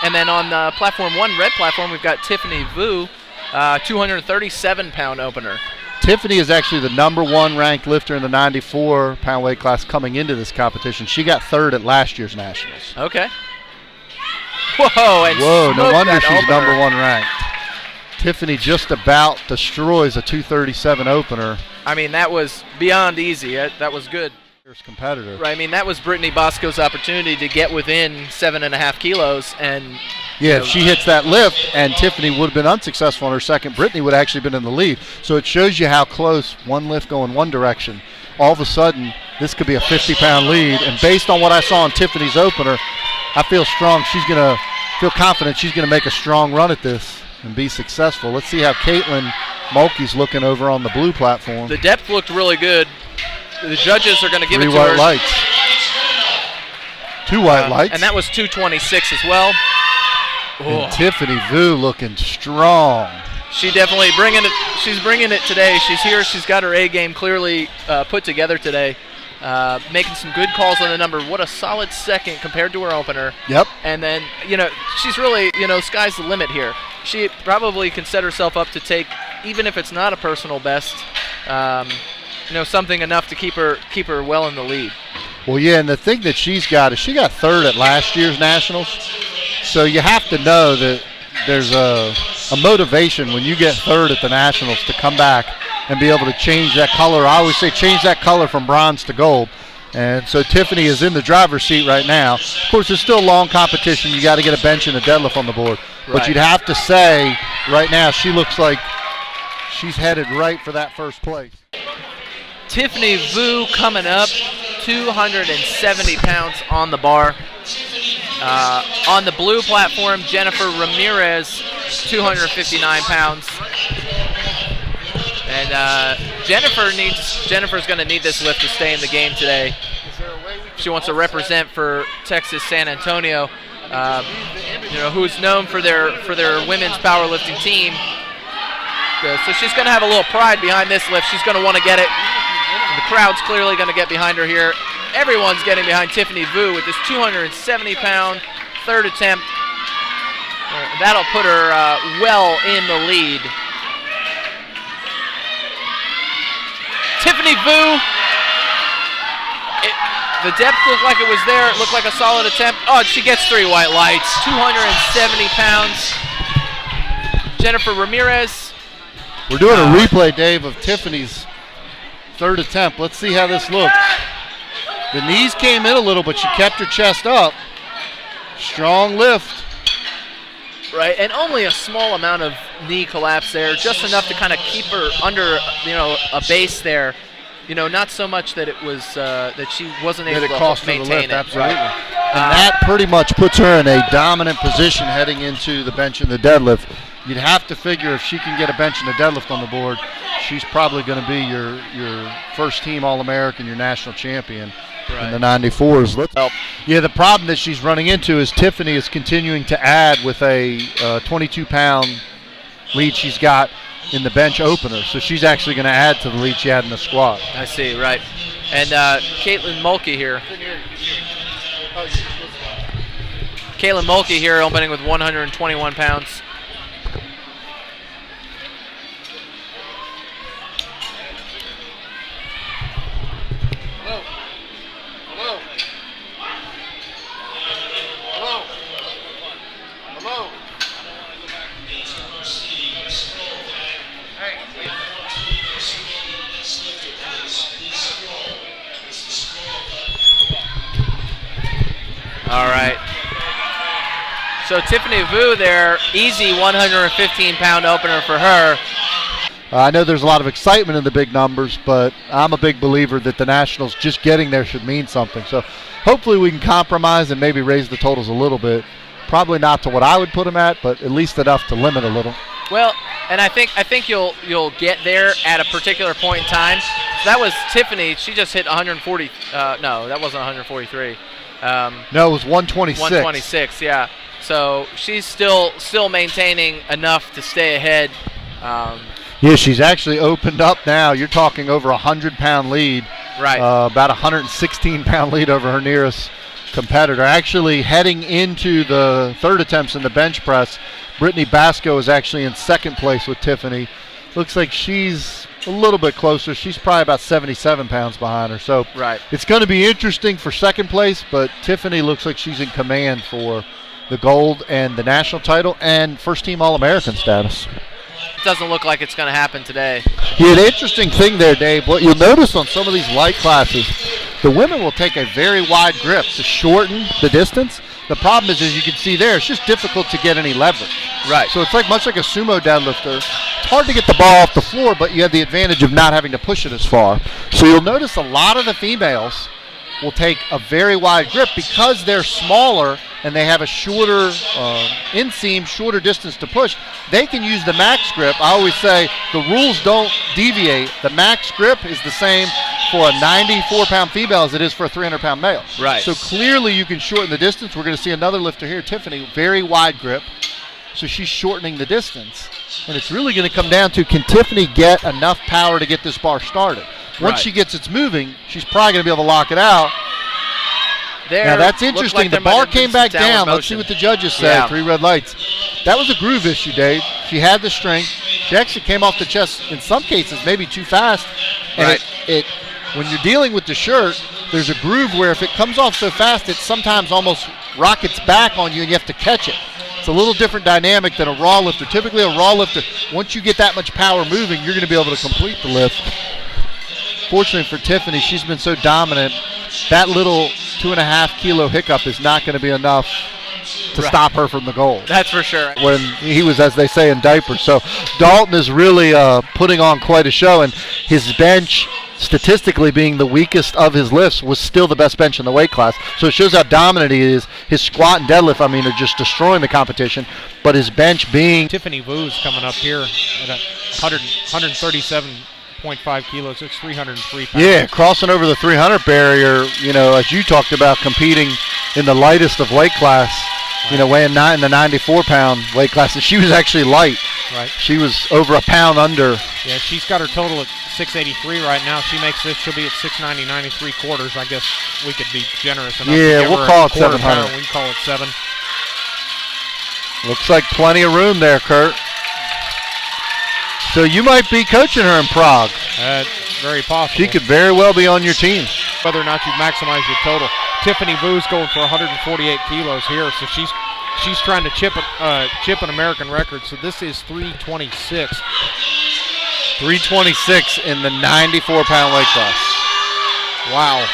And then on the platform 1, red platform, we've got Tiffany Vu, 237-pound opener. Tiffany is actually the #1 ranked lifter in the 94-pound weight class coming into this competition. She got 3rd at last year's Nationals. Okay. Whoa, and no wonder she's opener. #1 ranked. Tiffany just about destroys a 237 opener. I mean, that was beyond easy. That was good. Competitor. Right, I mean, that was Brittany Bosco's opportunity to get within 7.5 kilos. And yeah, if she hits that lift and Tiffany would have been unsuccessful on her second, Brittany would have actually been in the lead. So it shows you how close one lift going one direction. All of a sudden, this could be a 50-pound lead. And based on what I saw in Tiffany's opener, I feel confident she's going to make a strong run at this and be successful. Let's see how Caitlin Mulkey's looking over on the blue platform. The depth looked really good. The judges are going to give it to her. 3 white lights. 2 white lights. And that was 226 as well. And Tiffany Vu looking strong. She definitely bringing it. She's bringing it today. She's here. She's got her A game clearly put together today. Making some good calls on the number. What a solid second compared to her opener. Yep. And then, she's really, sky's the limit here. She probably can set herself up to take, even if it's not a personal best, something enough to keep her well in the lead. Well, yeah, and the thing that she's got is she got 3rd at last year's Nationals. So you have to know that there's a motivation when you get 3rd at the Nationals to come back and be able to change that color. I always say change that color from bronze to gold. And so Tiffany is in the driver's seat right now. Of course, it's still long competition. You got to get a bench and a deadlift on the board. Right. But you'd have to say right now she looks like she's headed right for that first place. Tiffany Vu coming up, 270 pounds on the bar. On the blue platform, Jennifer Ramirez, 259 pounds. And Jennifer's going to need this lift to stay in the game today. She wants to represent for Texas San Antonio, who's known for their women's powerlifting team. So she's going to have a little pride behind this lift. She's going to want to get it. The crowd's clearly going to get behind her here. Everyone's getting behind Tiffany Vu with this 270-pound third attempt. That'll put her well in the lead. Tiffany Vu, the depth looked like it was there. It looked like a solid attempt. Oh, she gets 3 white lights. 270 pounds. Jennifer Ramirez. We're doing a replay, Dave, of Tiffany's third attempt. Let's see how this looks. The knees came in a little, but she kept her chest up. Strong lift. Right, and only a small amount of knee collapse there, just enough to kind of keep her under, a base there. Not so much that it was that she wasn't able to maintain it. Absolutely. Right. And that pretty much puts her in a dominant position heading into the bench and the deadlift. You'd have to figure if she can get a bench and a deadlift on the board, she's probably going to be your first team All-American, your national champion. Right. In the 94s. The problem that she's running into is Tiffany is continuing to add with a 22-pound lead she's got in the bench opener. So she's actually going to add to the lead she had in the squat. I see, right. And Caitlin Mulkey here. Caitlin Mulkey here opening with 121 pounds. All right. So Tiffany Vu there, easy 115-pound opener for her. I know there's a lot of excitement in the big numbers, but I'm a big believer that the Nationals just getting there should mean something. So hopefully we can compromise and maybe raise the totals a little bit. Probably not to what I would put them at, but at least enough to limit a little. Well, and I think you'll get there at a particular point in time. So that was Tiffany. She just hit 140. No, that wasn't 143. No, it was 126. 126, yeah. So she's still maintaining enough to stay ahead. Yeah, she's actually opened up now. You're talking over a 100-pound lead. Right. About a 116-pound lead over her nearest competitor. Actually, heading into the third attempts in the bench press, Brittany Basco is actually in second place with Tiffany. Looks like she's a little bit closer. She's probably about 77 pounds behind her. So it's going to be interesting for second place, but Tiffany looks like she's in command for the gold and the national title and first-team All-American status. It doesn't look like it's going to happen today. Yeah, the interesting thing there, Dave, what you'll notice on some of these light classes, the women will take a very wide grip to shorten the distance. The problem is, as you can see there, it's just difficult to get any leverage. Right. So it's like much like a sumo deadlifter. It's hard to get the ball off the floor, but you have the advantage of not having to push it as far. So you'll notice a lot of the females will take a very wide grip because they're smaller and they have a shorter inseam, shorter distance to push. They can use the max grip. I always say the rules don't deviate. The max grip is the same for a 94-pound female as it is for a 300-pound male. Right. So clearly you can shorten the distance. We're going to see another lifter here, Tiffany, very wide grip. So she's shortening the distance. And it's really going to come down to, can Tiffany get enough power to get this bar started? Once she gets it moving, she's probably going to be able to lock it out. Now that's interesting. Like the bar came back down. Let's see what the judges say. Yeah. 3 red lights. That was a groove issue, Dave. She had the strength. She actually came off the chest in some cases maybe too fast. And it when you're dealing with the shirt, there's a groove where if it comes off so fast, it sometimes almost rockets back on you and you have to catch it. It's a little different dynamic than a raw lifter. Typically a raw lifter, once you get that much power moving, you're going to be able to complete the lift. Fortunately for Tiffany, she's been so dominant. That little 2.5 kilo hiccup is not going to be enough to stop her from the goal. That's for sure. When he was, as they say, in diapers. So Dalton is really putting on quite a show, and his bench, statistically being the weakest of his lifts, was still the best bench in the weight class. So it shows how dominant he is. His squat and deadlift, I mean, are just destroying the competition. But his bench being... Tiffany Vu's coming up here at 137.5 kilos. It's 303 pounds. Yeah, crossing over the 300 barrier, you know, as you talked about, competing in the lightest of weight class, you know, weighing in the 94-pound weight class. And she was actually light. Right. She was over a pound under. Yeah, she's got her total at 683 right now. She makes this, she'll be at 690, 93 quarters. I guess we could be generous enough. Yeah, we'll call it 700. We can call it 7. Looks like plenty of room there, Kurt. So you might be coaching her in Prague. Very possible. She could very well be on your team. Whether or not you maximize your total. Tiffany Vu's going for 148 kilos here, so she's trying to chip an American record. So this is 326. 326 in the 94-pound weight class. Wow.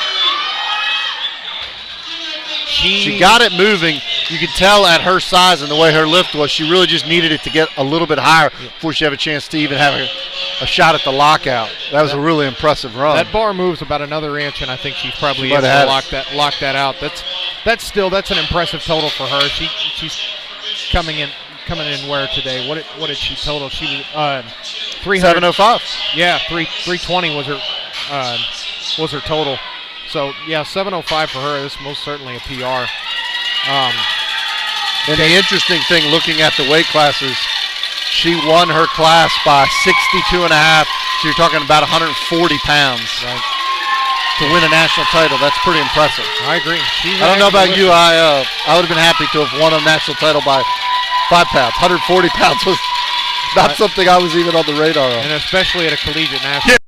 She got it moving. You could tell at her size and the way her lift was, she really just needed it to get a little bit higher before she had a chance to even have a shot at the lockout. That was a really impressive run. That bar moves about another inch, and I think she's probably able to lock that out. That's an impressive total for her. She's coming in where today? What did she total? She was 705. Yeah, 320 was her total. So yeah, 705 for her. This is most certainly a PR. And the interesting thing, looking at the weight classes, she won her class by 62.5. So you're talking about 140 pounds to win a national title. That's pretty impressive. I agree. I don't know about you. I would have been happy to have won a national title by 5 pounds. 140 pounds was not something I was even on the radar of. And especially at a collegiate national.